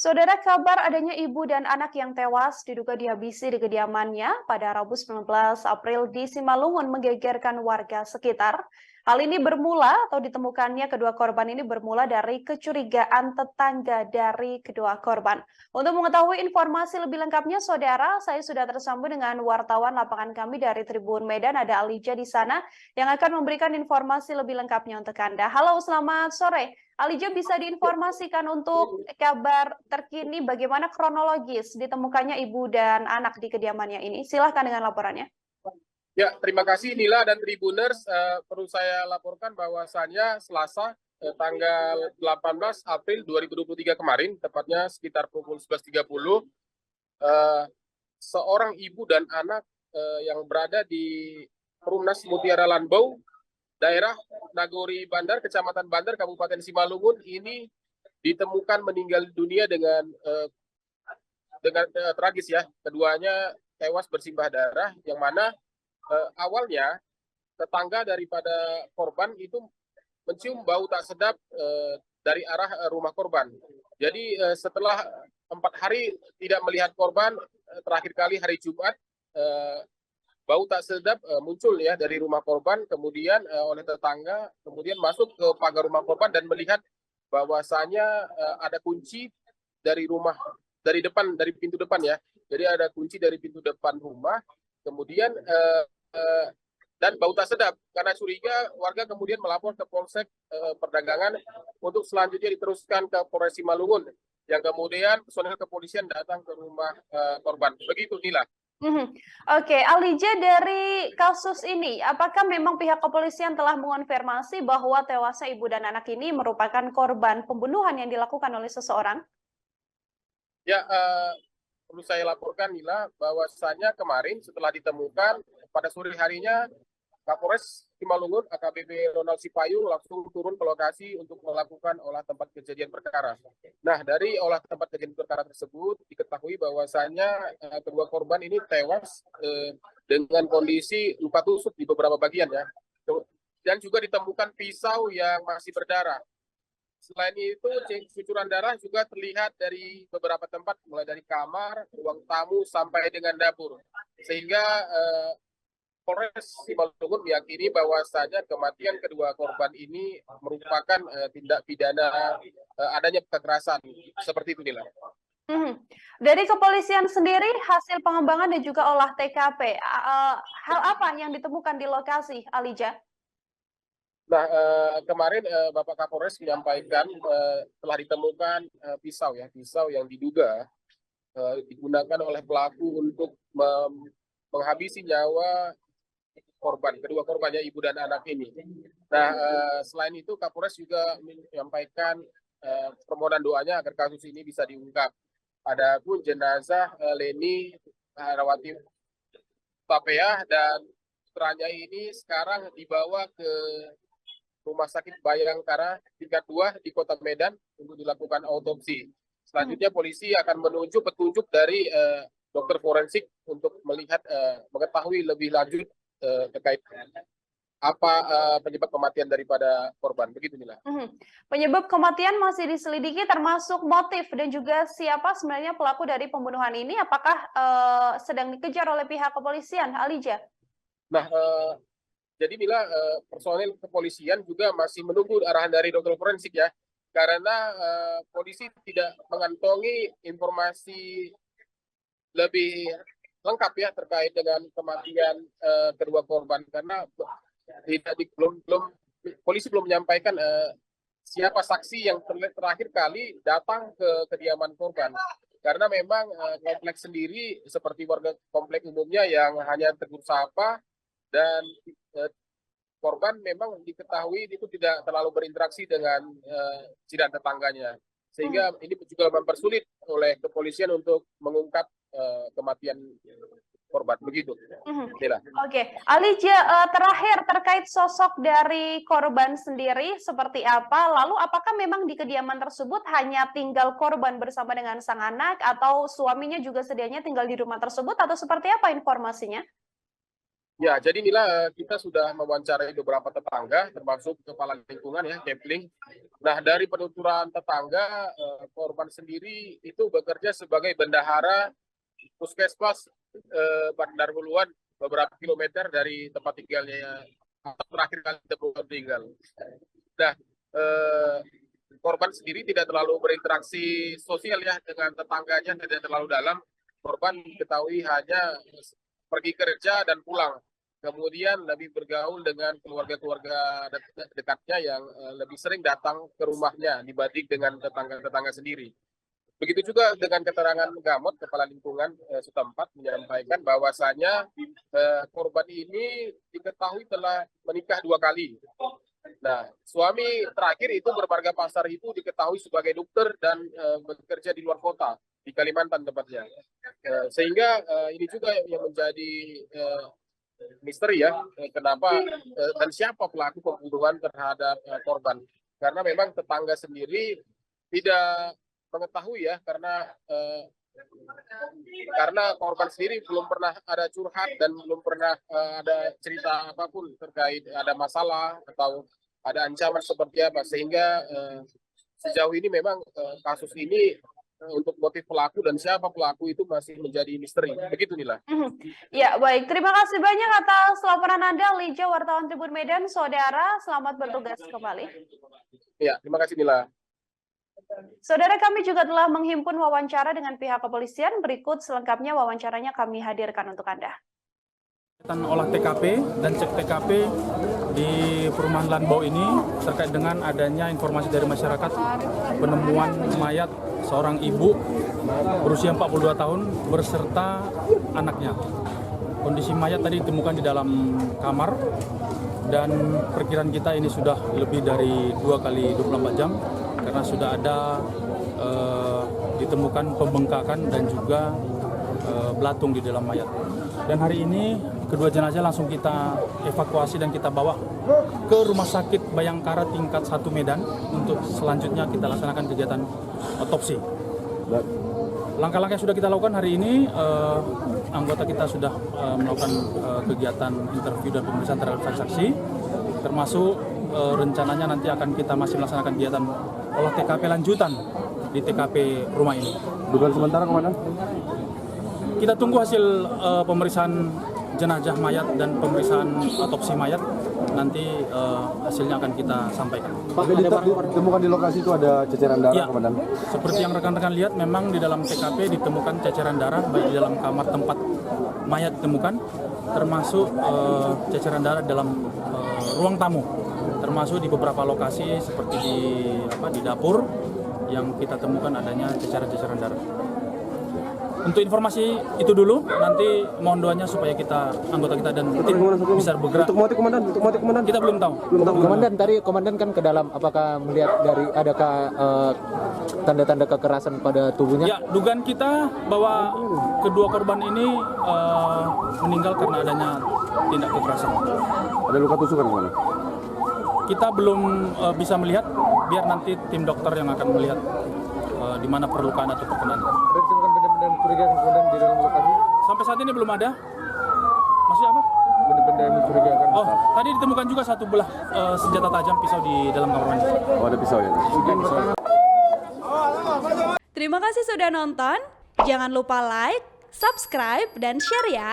Saudara, kabar adanya ibu dan anak yang tewas diduga dihabisi di kediamannya pada Rabu 19 April di Simalungun menggegerkan warga sekitar. Hal ini bermula atau ditemukannya kedua korban ini bermula dari kecurigaan tetangga dari kedua korban. Untuk mengetahui informasi lebih lengkapnya, saudara, saya sudah tersambung dengan wartawan lapangan kami dari Tribun Medan, ada Alija di sana yang akan memberikan informasi lebih lengkapnya untuk Anda. Halo, selamat sore. Alija, bisa diinformasikan untuk kabar terkini bagaimana kronologis ditemukannya ibu dan anak di kediamannya ini? Silahkan dengan laporannya. Ya, terima kasih Nila dan Tribuners. Perlu saya laporkan bahwasannya Selasa tanggal 18 April 2023 kemarin, tepatnya sekitar pukul 11.30, seorang ibu dan anak yang berada di Perumnas Mutiara Lanbau, daerah Nagori Bandar, Kecamatan Bandar, Kabupaten Simalungun, ini ditemukan meninggal dunia dengan tragis ya. Keduanya tewas bersimbah darah, yang mana awalnya tetangga daripada korban itu mencium bau tak sedap dari arah rumah korban. Jadi setelah 4 hari tidak melihat korban, terakhir kali hari Jumat bau tak sedap muncul ya dari rumah korban, kemudian oleh tetangga kemudian masuk ke pagar rumah korban dan melihat bahwasanya ada kunci dari rumah, dari pintu depan ya. Jadi ada kunci dari pintu depan rumah, kemudian dan bau tak sedap. Karena curiga, warga kemudian melapor ke Polsek Perdagangan untuk selanjutnya diteruskan ke Polres Simalungun, yang kemudian personel kepolisian datang ke rumah korban. Begitu Nila. Oke, Alija, dari kasus ini, apakah memang pihak kepolisian telah mengonfirmasi bahwa tewasnya ibu dan anak ini merupakan korban pembunuhan yang dilakukan oleh seseorang? Ya, perlu saya laporkan Nila bahwasanya kemarin setelah ditemukan pada sore harinya Kapolres Simalungun AKBP Ronald Sipayung langsung turun ke lokasi untuk melakukan olah tempat kejadian perkara. Nah, dari olah tempat kejadian perkara tersebut diketahui bahwasanya kedua korban ini tewas dengan kondisi luka tusuk di beberapa bagian ya. Dan juga ditemukan pisau yang masih berdarah. Selain itu, cucuran darah juga terlihat dari beberapa tempat, mulai dari kamar, ruang tamu, sampai dengan dapur. Sehingga Polres Simalungun meyakini bahwasanya kematian kedua korban ini merupakan tindak pidana adanya kekerasan. Seperti itu, Nila. Dari kepolisian sendiri, hasil pengembangan dan juga olah TKP, hal apa yang ditemukan di lokasi, Alija? Nah, kemarin Bapak Kapolres menyampaikan telah ditemukan pisau yang diduga digunakan oleh pelaku untuk menghabisi nyawa kedua korbannya ibu dan anak ini. Nah, selain itu Kapolres juga menyampaikan permohonan doanya agar kasus ini bisa diungkap. Adapun jenazah Leni Rawati Tapeah dan putranya ini sekarang dibawa ke Rumah Sakit Bayangkara tingkat 2 di Kota Medan untuk dilakukan autopsi. Selanjutnya polisi akan menunjuk petunjuk dari dokter forensik untuk melihat mengetahui lebih lanjut terkait apa penyebab kematian daripada korban. Begitu Nila. Penyebab kematian masih diselidiki, termasuk motif dan juga siapa sebenarnya pelaku dari pembunuhan ini. Apakah sedang dikejar oleh pihak kepolisian, Alija? Nah, jadi Nila, personel kepolisian juga masih menunggu arahan dari dokter forensik ya, karena polisi tidak mengantongi informasi lebih lengkap ya terkait dengan kematian kedua korban, karena polisi belum menyampaikan siapa saksi yang terakhir kali datang ke kediaman korban, karena memang kompleks sendiri seperti warga kompleks umumnya yang hanya tegur sapa, dan korban memang diketahui itu tidak terlalu berinteraksi dengan jiran tetangganya, sehingga ini juga mempersulit oleh kepolisian untuk mengungkap kematian korban. Begitu. Oke, Alija, terakhir terkait sosok dari korban sendiri seperti apa? Lalu apakah memang di kediaman tersebut hanya tinggal korban bersama dengan sang anak, atau suaminya juga sedianya tinggal di rumah tersebut, atau seperti apa informasinya? Ya, jadi Nila, kita sudah mewawancarai beberapa tetangga, termasuk kepala lingkungan ya, Kepling. Nah, dari penuturan tetangga, korban sendiri itu bekerja sebagai bendahara puskesmas Bandar Huluan, beberapa kilometer dari tempat tinggalnya atau terakhir kali ditemukan meninggal. Nah, eh, korban sendiri tidak terlalu berinteraksi sosial ya dengan tetangganya, tidak terlalu dalam. Korban diketahui hanya pergi kerja dan pulang. Kemudian lebih bergaul dengan keluarga-keluarga dekatnya yang lebih sering datang ke rumahnya dibanding dengan tetangga-tetangga sendiri. Begitu juga dengan keterangan Gamot, kepala lingkungan setempat menyampaikan bahwasanya korban ini diketahui telah menikah 2 kali. Nah, suami terakhir itu bermarga pasar itu diketahui sebagai dokter dan bekerja di luar kota, di Kalimantan tempatnya. Sehingga ini juga yang menjadi misteri ya, kenapa dan siapa pelaku pembunuhan terhadap korban. Karena memang tetangga sendiri tidak mengetahui ya, karena korban sendiri belum pernah ada curhat dan belum pernah ada cerita apapun terkait ada masalah atau ada ancaman seperti apa, sehingga sejauh ini memang kasus ini untuk motif pelaku dan siapa pelaku itu masih menjadi misteri. Begitu Nila. Ya, baik. Terima kasih banyak atas laporan Anda, Lija, wartawan Tribun Medan. Saudara, selamat bertugas kembali. Ya, terima kasih Nila. Saudara, kami juga telah menghimpun wawancara dengan pihak kepolisian. Berikut selengkapnya wawancaranya kami hadirkan untuk Anda. Olah TKP dan cek TKP di perumahan Lanbau ini terkait dengan adanya informasi dari masyarakat penemuan mayat seorang ibu berusia 42 tahun berserta anaknya. Kondisi mayat tadi ditemukan di dalam kamar dan perkiraan kita ini sudah lebih dari 2 kali 24 jam karena sudah ada ditemukan pembengkakan dan juga belatung di dalam mayat. Dan hari ini kedua jenazah langsung kita evakuasi dan kita bawa ke Rumah Sakit Bayangkara tingkat 1 Medan untuk selanjutnya kita laksanakan kegiatan otopsi. Langkah-langkah yang sudah kita lakukan hari ini, anggota kita sudah melakukan kegiatan interview dan pemeriksaan terhadap saksi, termasuk rencananya nanti akan kita masih melaksanakan kegiatan olah TKP lanjutan di TKP rumah ini. Dugaan sementara Komandan? Kita tunggu hasil pemeriksaan jenazah mayat dan pemeriksaan otopsi mayat, nanti hasilnya akan kita sampaikan. Pak, ditemukan di lokasi itu ada ceceran darah, ya, Komandan? Seperti yang rekan-rekan lihat, memang di dalam TKP ditemukan ceceran darah, baik di dalam kamar tempat mayat ditemukan, termasuk ceceran darah dalam ruang tamu, termasuk di beberapa lokasi seperti di dapur yang kita temukan adanya ceceran-ceceran darah. Untuk informasi itu dulu, nanti mohon doanya supaya anggota kita dan tim bisa bergerak. Untuk motif Komandan? Kita belum tahu. Komandan, tadi Komandan kan ke dalam, apakah melihat dari adakah tanda-tanda kekerasan pada tubuhnya? Ya, dugaan kita bahwa kedua korban ini meninggal karena adanya tindak kekerasan. Ada luka tusukan Komandan? Kita belum bisa melihat, biar nanti tim dokter yang akan melihat di mana perlukaan atau perkenan. Ada ditemukan benda-benda mencurigakan Komandan di dalam lokasi? Sampai saat ini belum ada. Maksudnya apa? Benda-benda yang mencurigakan. Oh, tadi ditemukan juga satu belah senjata tajam pisau di dalam kamar mandi. Oh, ada pisau ya? Terima kasih sudah nonton. Jangan lupa like, subscribe, dan share ya.